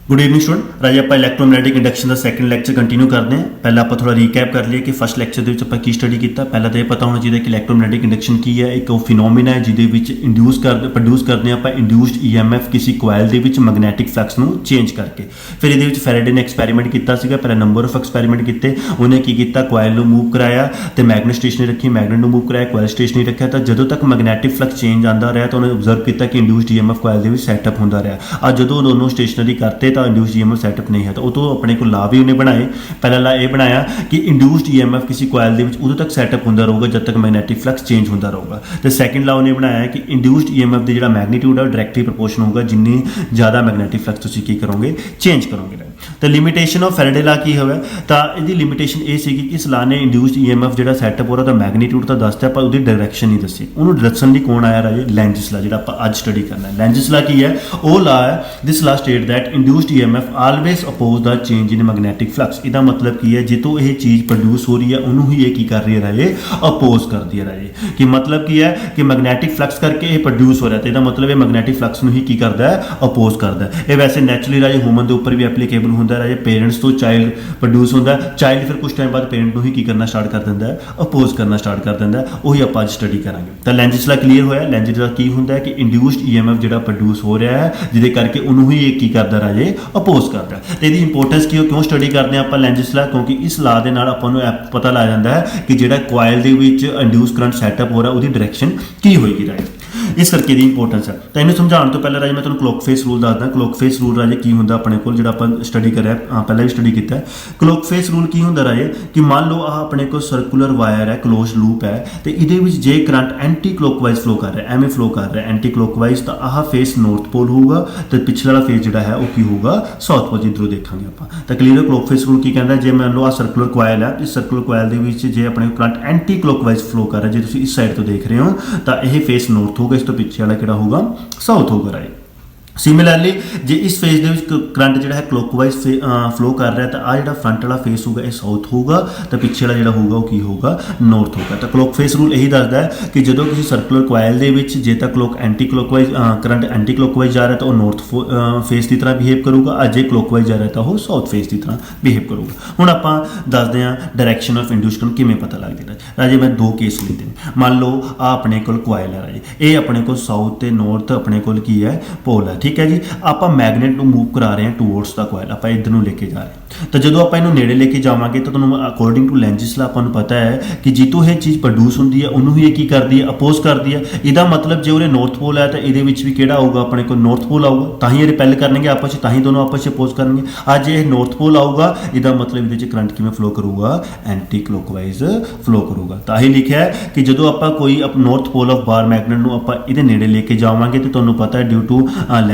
Good evening student राजे आप इलैक्ट्रोमैग्नेटिक induction का second lecture continue करते हैं। पहले आप थोड़ा रीकैप कर लिए कि फर्स्ट लैक्चर के की स्टडी किया। पहला तो यह पता होना चाहिए कि इलैक्ट्रोमैग्नेटिक इंडक्शन की है, एक फिनोमिना है जिसे इंड्यूस कर प्रोड्यूस करते हैं आप इंड्यूस्ड ईएमएफ किसी कोयल के मैगनैटिक फ्लक्स को चेंज करके। फिर ये फैराडे ने एक्सपैरीमेंट किया, पहले नंबर ऑफ एक्सपैरीमेंट किए, उन्हें की किया कोयल को मूव कराया तो मैगनेट स्टेशनरी रखी, मैगनेट को मूव कराया कोयल स्टेशनरी रखा। तो जो तक मैगनैटिक फ्लक्स चेंज आता रहा तो उन्हें ऑब्जर्व किया कि इंड्यूस्ड ईएमएफ कोयल सैटअप होता रहा। आज जो दोनों स्टेशनरी करते तो इंड्यूस्ड ईएमएफ सैटअप नहीं है तो वो अपने को ला भी उन्हें बनाए। पहला ला ये बनाया कि इंड्यूस्ड ईएमएफ किसी कोयल उदों तक सैटअप होता रहेगा जब तक मैगनैटिक फ्लक्स चेंज होता रहेगा। तो सैकेंड ला उन्हें बनाया कि इंड्यूस्ड ईएमएफ का जो मैगनीट्यूड है डायरैक्टली प्रोपोर्शन होगा जिन्नी ज़्यादा मैगनैटिक फ्लक्स की करोगे चेंज करोगे। तो लिमिटेशन ऑफ फैराडे ला की होगा तो यदि लिमिटेशन ये सी कि इस ला ने इंड्यूस्ड ईएमएफ जो सैटअप हो रहा तो मैगनीट्यूड तो दसता पर उसकी डायरैक्शन नहीं दसी। उन्होंने डायरैक्शन लिए कौन आया राजे लेंजिस ला जो आप अज स्टडी करना है। लेंजिस ला की है वो ला है this law state that induced EMF always oppose the change in magnetic flux. इसका मतलब की है जितों ये चीज़ प्रोड्यूस हो रही है उन्होंने ही ये की कर रही है राजे अपोज कर दी है राजे कि मतलब की है कि मैगनैटिक फ्लक्स करके ये प्रोड्यूस हो रहा है। तो मतलब ये मैगनैटिक फ्लक्स ही की करता है अपोज करता है। ये वैसे नैचुरली राजे ह्यूमन के उपर भी एप्लीकेबल होंगे राजे पेरेंट्स तो चाइल्ड प्रोड्यूस होता है, चाइल्ड फिर कुछ टाइम बाद पेरेंट को ही की करना स्टार्ट कर देता है अपोज करना स्टार्ट कर देता है। वही आप अज स्टडी करांगे। तो लेंजिस ला क्लीयर होया लेंजिस ला की होंगे कि इंड्यूस्ड ईएमएफ जो प्रोड्यूस हो रहा है जिसे करके उन्होंने ही की करता राजे अपोज करता है। तो यदि इंपोर्टेंस की क्यों स्टडी करते हैं आप लेंजिस ला क्योंकि इस ला के नाल आपां नूं पता लग जाता है कि जो कोयल के इंड्यूस करंट सैटअप हो रहा है उसकी डायरैक्शन की होएगी राजे। इस करके इंपोर्टेंस है। तो इन्हें समझाने तो पहले राजे मैं तुहानूं क्लॉक फेस रूल दसदा। क्लॉक फेस रूल राजे की होंदा अपने को जो आप स्टडी कर पहले भी स्टडी किया। क्लॉक फेस रूल की होंदा राजे कि मान लो अपने को सर्कुलर वायर है क्लोज लूप है तो ये जे करंट एंटी क्लॉकवाइज फ्लो कर रहा है एवं फ्लो कर रहा है एंटी क्लॉकवाइज तो आह फेस नॉर्थ पोल होगा तो पिछले वाला फेस जो है वो की होगा साउथ पोल। जिधरों देखा आप तो क्लीयर क्लॉक फेस रूल की कहता है जे मान लो आ सर्कुलर कोयल है इस सर्कुलर कोयल के जे अपने करंट एंटी क्लॉकवाइज फ्लो कर रहा है जो तुम इस साइड तो देख रहे हो तो यह फेस नॉर्थ होगा इस तो पिछले वाला कि होगा साउथ होगा राइट। सिमिलरली जे इस फेस के करंट जो है क्लॉकवाइज फ्लो कर रहा है तो आ जो फ्रंट वाला फेस होगा यह साउथ होगा तो पिछे वाला जो होगा वो होगा नॉर्थ होगा। तो क्लॉक फेस रूल यही दसदा है कि जो किसी सर्कुलर कोयल जे तक clock anti clockwise current anti clockwise जा रहा है तो वह नॉर्थ फेस की तरह बिहेव करूगा और जे क्लॉकवाइज जा रहा है तो वह साउथ फेस की तरह बिहेव करूगा। हुण आपां दसदे हैं डायरैक्शन ऑफ इंड्यूस करंट किवें पता लगदा है राजे। मैं दो केस लेते हैं। मान लो आ अपने कोल कोयल है राजे ये अपने को साउथ ते नॉर्थ अपने कोल की है पोल है ठीक है जी। आप मैगनेट को मूव करा रहे हैं टूवर्ड्स द कोयल आप इधर को लेके जा रहे हैं तो जो आप इन्हों नेड़े लेके जावांगे तो तुहानूं अकॉर्डिंग टू लेंजिस ला आपां पता है कि जितों यह चीज़ प्रोड्यूस होंदी है उन्होंने ही की करती है अपोज करती है। इसका मतलब जो उन्हें नॉर्थ पोल है तो ये भी किहड़ा आऊगा अपने को नॉर्थ पोल आऊगा तो ही ये रिपेल करनगे आपस में दोनों आपस में अपोज करेंगे। आज ये नॉर्थ पोल आऊगा इसका मतलब ये करंट किवें फ्लो करूगा एंटी क्लॉकवाइज फ्लो करूगा। तो ही लिखा है कि जो आप कोई north pole of bar magnet को आप ये नेड़े लेके जावांगे तो तुहानूं पता है ड्यू टू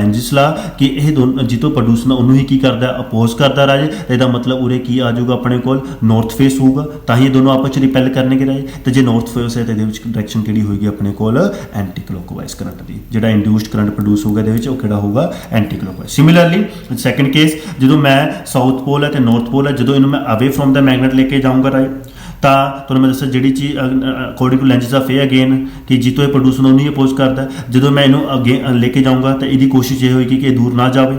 लेंजिस ला कि यह दोनों जितों प्रोड्यूस ना उन्होंने ही की करता है अपोज करता राजे। तो इसका मतलब उरे की आ जाऊगा अपने को नॉर्थ फेस होगा तो ही दोनों आपस में रिपेल करने के राजे। तो जो नॉर्थ फेस है तो डायरैक्शन कि होगी अपने को एंटी क्लॉकवाइज करंट की जो इंड्यूस्ड करंट प्रोड्यूस होगा कि होगा anti clockwise. Similarly second case जो मैं साउथ पोल है तो नॉर्थ पोल है जो इन्हों मैं अवे फ्रॉम द मैगनेट लेके जाऊँगा राजे तो मैं दसा जी चीज़ according to lengths of a again कि जितों ये प्रोड्यूस होना उन्हीं अपोज करता है। जो मैं इन्हों अगे लेके जाऊँगा तो यदी कोशिश ये होगी कि दूर ना जाए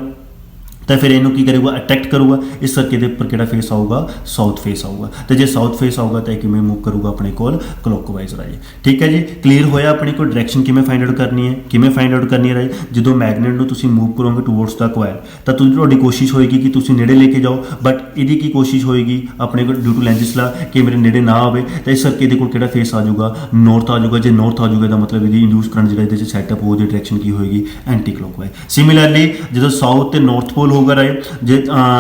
तो फिर इनू की करेगा अट्रैक्ट करूगा इस करके दे उपर किहड़ा फेस आऊगा साउथ फेस आऊगा। तो जो साउथ फेस आऊगा तो किवें मूव करूगा अपने को क्लॉकवाइज राजे ठीक है जी। क्लीयर होया अपनी को डायरैक्शन किवें फाइंड आउट करनी है किवें फाइंड आउट करनी है राजे। जो मैगनेट को तुसीं मूव करोगे टूवर्ड्स द कोयल तो तुहाडी कोशिश होएगी कि तुसीं नेड़े लेके जाओ बट इहदी की कोशिश होएगी अपने को ड्यू टू लेंजिस ला कि मेरे नेड़े ना आवे तो इस करके इहदे कोल किहड़ा फेस आ जाऊगा नॉर्थ आ जाऊगा। जो नॉर्थ आ जाऊगा इसका मतलब इहदी इंड्यूस करंट जिहड़ा इहदे सैटअप हो डायरैक्शन की होएगी एंटी क्लॉकवाइज। सिमिलरली जो साउथ ते नॉर्थ पोल होगा राजे जे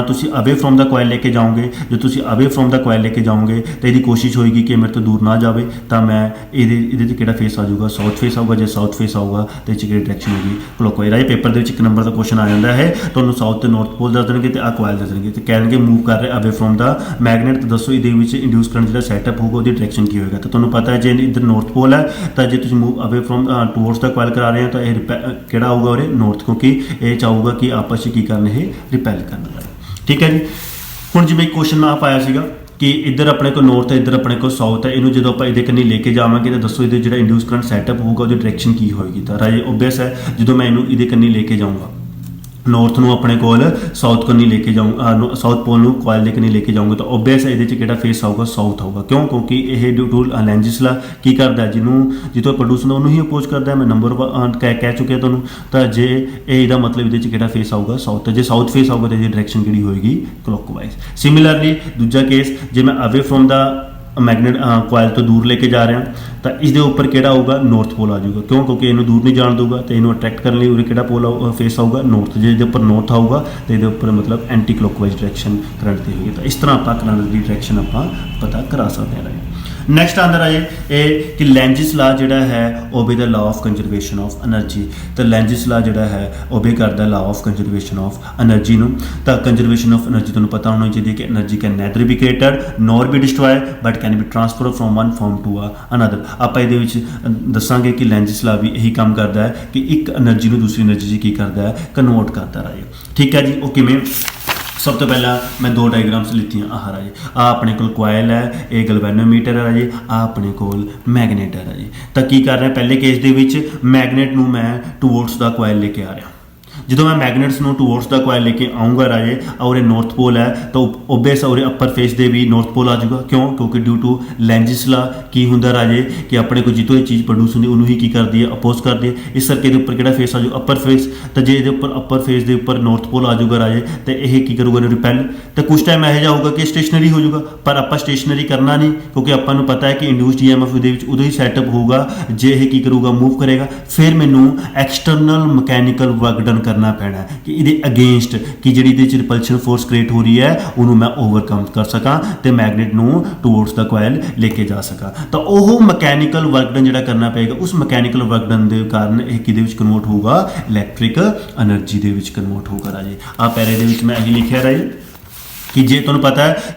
तुसी अवे फ्रॉम द कोयल लेके जाओगे जो तुसी अवे फ्रॉम द कोयल लेके जाओगे तो यदि कोशिश होगी कि मेरे तो दूर ना जाए तो मैं ये किहड़ा फेस आ जाऊगा साउथ फेस आऊगा। जो साउथ फेस आऊगा तो ये डायरैक्शन होगी क्लॉकवाइज। राजे पेपर के एक नंबर का क्वेश्चन आ जाता है तो साउथ तो नॉर्थ पोल दस देंगे तो आ कोयल दस देंगे तो कहेंगे मूव कर रहे अवे फ्रॉम द मैगनेट तो दसो ये इंड्यूस करंट जो सैटअप होगा वो डायरैक्शन की होगा। तो तुम्हें पता है जो इधर नॉर्थ पोल है तो जो तुम move away from towards the कोयल करा रहे हैं तो यह किहड़ा आऊगा और नॉर्थ क्योंकि ये चाहूगा कि आपस में की करना है रिपेल करना ठीक है जी। हुण जिवें एक क्वेश्चन मैं पाया सीगा कि इधर अपने को नॉर्थ है इधर अपने को साउथ है इन्हों जो आप ये कन्नी लेके जावांगे तो दसो ये जो इंड्यूस करंट सैटअप होगा वो डायरैक्शन की होएगी। तो राजे ओबवियस है जो मैं इन्हों ये कन्नी लेके जाऊँगा ਨੌਰਥ ਨੂੰ ਆਪਣੇ ਕੋਲ ਸਾਊਥ ਕੋ ਨਹੀਂ ਲੈ ਕੇ ਜਾਊਂ ਸਾਊਥ ਪੋਲ ਨੂੰ ਕੋਇਲ ਦੇ ਕੇ ਨਹੀਂ ਲੈ ਕੇ ਜਾਊਂਗਾ ਤਾਂ ਓਬਵੀਅਸ ਇਹਦੇ ਚ ਕਿਹੜਾ ਫੇਸ ਆਊਗਾ ਸਾਊਥ ਆਊਗਾ ਕਿਉਂ ਕਿਉਂਕਿ ਇਹ ਡਿਊ ਟੂ ਲੈਂਜਸ ਲਾ ਕੀ ਕਰਦਾ ਜਿਹਨੂੰ ਜਿੱਥੋਂ ਪ੍ਰੋਡਿਊਸ ਹੁੰਦਾ ਉਹਨੂੰ ਹੀ ਅਪੋਜ਼ ਕਰਦਾ ਮੈਂ ਨੰਬਰ ਕਹਿ ਚੁੱਕਿਆ ਤੁਹਾਨੂੰ ਤਾਂ ਜੇ ਇਹ ਇਹਦਾ ਮਤਲਬ ਇਹਦੇ ਚ ਕਿਹੜਾ ਫੇਸ ਆਊਗਾ ਸਾਊਥ ਤੇ ਜੇ ਸਾਊਥ ਫੇਸ ਆਊਗਾ ਤਾਂ ਇਹਦੀ ਡਾਇਰੈਕਸ਼ਨ ਕਿਹੜੀ ਹੋਏਗੀ ਕਲੌਕਵਾਈਜ਼ ਸਿਮਿਲਰਲੀ ਦੂਜਾ ਕੇਸ ਜੇ ਮੈਂ ਅਵੇ ਫਰੋਮ ਦਾ ਮੈਗਨੇਟ ਕੋਇਲ ਤੋਂ ਦੂਰ ਲੈ ਕੇ ਜਾ ਰਿਹਾ ਤਾਂ ਇਸ ਦੇ ਉੱਪਰ ਕਿਹੜਾ ਆਊਗਾ ਨਾਰਥ ਪੋਲ ਆ ਜਾਊਗਾ ਕਿਉਂ ਕਿਉਂਕਿ ਇਹਨੂੰ ਦੂਰ ਨਹੀਂ ਜਾਣ ਦਊਗਾ ਤੇ ਇਹਨੂੰ ਅਟਰੈਕਟ ਕਰਨ ਲਈ ਉਰੇ ਕਿਹੜਾ ਪੋਲ ਫੇਸ ਆਊਗਾ ਨਾਰਥ ਜੇ ਇਹਦੇ ਉੱਪਰ ਨਾਰਥ ਆਊਗਾ ਤੇ ਇਹਦੇ ਉੱਪਰ ਮਤਲਬ ਐਂਟੀ ਕਲੌਕਵਾਈਜ਼ ਡਾਇਰੈਕਸ਼ਨ ਕਰੰਟ ਦੀ ਹੋਏਗੀ ਤਾਂ ਇਸ ਤਰ੍ਹਾਂ ਆਪਾਂ ਕਰੰਟ ਦੀ ਡਾਇਰੈਕਸ਼ਨ ਆਪਾਂ ਪਤਾ ਕਰਾ ਸਕਦੇ ਹਾਂ ਨੈਕਸਟ ਆਂਦਾ ਰਾਜੇ ਇਹ ਕਿ ਲੈਂਜਸ ਲਾ ਜਿਹੜਾ ਹੈ obey the law of conservation of energy ਤਾਂ ਲੈਂਜਸ ਲਾ ਜਿਹੜਾ ਹੈ ਓਬੇ ਕਰਦਾ law of conservation of energy ਨੂੰ ਤਾਂ ਕੰਜ਼ਰਵੇਸ਼ਨ ਆਫ એનર્ਜੀ ਤੁਹਾਨੂੰ ਪਤਾ ਹੋਣਾ ਚਾਹੀਦਾ ਕਿ energy can neither be created nor be destroyed but can be transfer from one form to another ਆਪਾਂ ਇਹਦੇ ਵਿੱਚ ਦੱਸਾਂਗੇ ਕਿ ਲੈਂਜਸ ਲਾ ਵੀ ਇਹੀ ਕੰਮ ਕਰਦਾ ਹੈ ਕਿ ਇੱਕ એનર્ਜੀ ਨੂੰ ਦੂਸਰੀ એનર્ਜੀ 'ਚ ਕੀ ਕਰਦਾ ਹੈ ਕਨਵਰਟ ਕਰਦਾ ਰਾਜੇ ਠੀਕ ਹੈ ਜੀ ਉਹ ਕਿਵੇਂ ਸਭ ਤੋਂ ਪਹਿਲਾਂ ਮੈਂ ਦੋ ਡਾਇਗਰਾਮਸ ਲਿੱਤੀਆਂ ਆਹ ਰਾਜੇ ਆ ਆਪਣੇ ਕੋਲ ਕੋਇਲ ਹੈ ਇਹ ਗਲਵੈਨੋਮੀਟਰ ਹੈ ਰਾਜੇ ਆ ਆਪਣੇ ਕੋਲ ਮੈਗਨੇਟ ਹੈ ਰਾਜੇ ਤਾਂ ਕੀ ਕਰ ਰਿਹਾ ਪਹਿਲੇ ਕੇਸ ਦੇ ਵਿੱਚ ਮੈਗਨੇਟ ਨੂੰ ਮੈਂ ਟੂਵਰਡਸ ਦਾ ਕੋਇਲ ਲੈ ਕੇ ਆ ਰਿਹਾ ਜਦੋਂ ਮੈਂ ਮੈਗਨੇਟਸ ਨੂੰ ਟੂਵਰਡਸ ਦਾ ਕੋਇਲ ਲੈ ਕੇ ਆਉਂਗਾ ਰਾਜੇ ਔਰ ਇਹ ਨਾਰਥ ਪੋਲ ਹੈ ਤਾਂ ਓਬਵੀਅਸ ਔਰ ਅਪਰ ਫੇਸ ਦੇ ਵੀ ਨਾਰਥ ਪੋਲ ਆ ਜਾਊਗਾ ਕਿਉਂ ਕਿਉਂਕਿ ਡਿਊ ਟੂ ਲੈਂਜਸ ਲਾ ਕੀ ਹੁੰਦਾ ਰਾਜੇ ਕਿ ਆਪਣੇ ਕੋਲ ਜਿੱਥੋਂ ਇਹ ਚੀਜ਼ ਪ੍ਰੋਡਿਊਸ ਹੁੰਦੀ ਉਹਨੂੰ ਹੀ ਕੀ ਕਰਦੀ ਹੈ ਅਪੋਜ਼ ਕਰਦੀ ਹੈ ਇਸ ਕਰਕੇ ਇਹਦੇ ਉੱਪਰ ਕਿਹੜਾ ਫੇਸ ਆ ਜਾਊ ਅਪਰ ਫੇਸ ਤਾਂ ਜੇ ਇਹਦੇ ਉੱਪਰ ਅਪਰ ਫੇਸ ਦੇ ਉੱਪਰ ਨਾਰਥ ਪੋਲ ਆ ਜਾਊਗਾ ਰਾਜੇ ਤੇ ਇਹ ਕੀ ਕਰੂਗਾ ਰਿਪੈਲ ਤਾਂ ਕੁਝ ਟਾਈਮ ਇਹੋ ਜਿਹਾ ਹੋਊਗਾ ਕਿ ਸਟੇਸ਼ਨਰੀ ਹੋ ਜਾਊਗਾ ਪਰ ਆਪਾਂ ਸਟੇਸ਼ਨਰੀ ਕਰਨਾ ਨਹੀਂ ਕਿਉਂਕਿ ਆਪਾਂ ਨੂੰ ਪਤਾ ਹੈ ਕਿ ਇੰਡਿਊਸਡ ਈਐਮਐਫ ਦੇ ਵਿੱਚ ਉਦੋਂ ਹੀ ਸੈਟਅਪ ਹੋਊਗਾ ਜੇ ਇਹ ਕੀ ਕਰੂਗਾ ਮੂਵ ਕਰੇਗਾ ਫਿਰ ਮੈਨੂੰ ਐਕਸਟਰਨਲ ਮਕੈਨੀਕਲ ਵਰਕ ਡਨ ਕਰਨਾ ਪੈਣਾ ਕਿ ਇਹਦੇ ਅਗੇਂਸਟ ਕਿ ਜਿਹੜੀ ਇਹਦੇ ਚ ਰਿਪਲਸ਼ਨ ਫੋਰਸ ਕ੍ਰੀਏਟ ਹੋ ਰਹੀ ਹੈ ਉਹਨੂੰ ਮੈਂ ਓਵਰਕਮ ਕਰ ਸਕਾਂ ਤੇ ਮੈਗਨੇਟ ਨੂੰ ਟੂਵਰਡਸ ਦਾ ਕੋਇਲ ਲੈ ਕੇ ਜਾ ਸਕਾਂ ਤਾਂ ਉਹ ਮਕੈਨੀਕਲ ਵਰਕ ਡਨ ਜਿਹੜਾ ਕਰਨਾ ਪਏਗਾ ਉਸ ਮਕੈਨੀਕਲ ਵਰਕ ਡਨ ਦੇ ਕਾਰਨ ਇਹ ਕਿਹਦੇ ਵਿੱਚ ਕਨਵਰਟ ਹੋਊਗਾ ਇਲੈਕਟ੍ਰਿਕ એનર્ਜੀ ਦੇ ਵਿੱਚ ਕਨਵਰਟ ਹੋਊਗਾ ਰਾਜੇ ਆ ਪੈਰੇ ਦੇ ਵਿੱਚ ਮੈਂ ਇਹੀ ਲਿਖਿਆ ਰਾਜੇ ਕਿ ਜੇ ਤੁਹਾਨੂੰ ਪਤਾ ਹੈ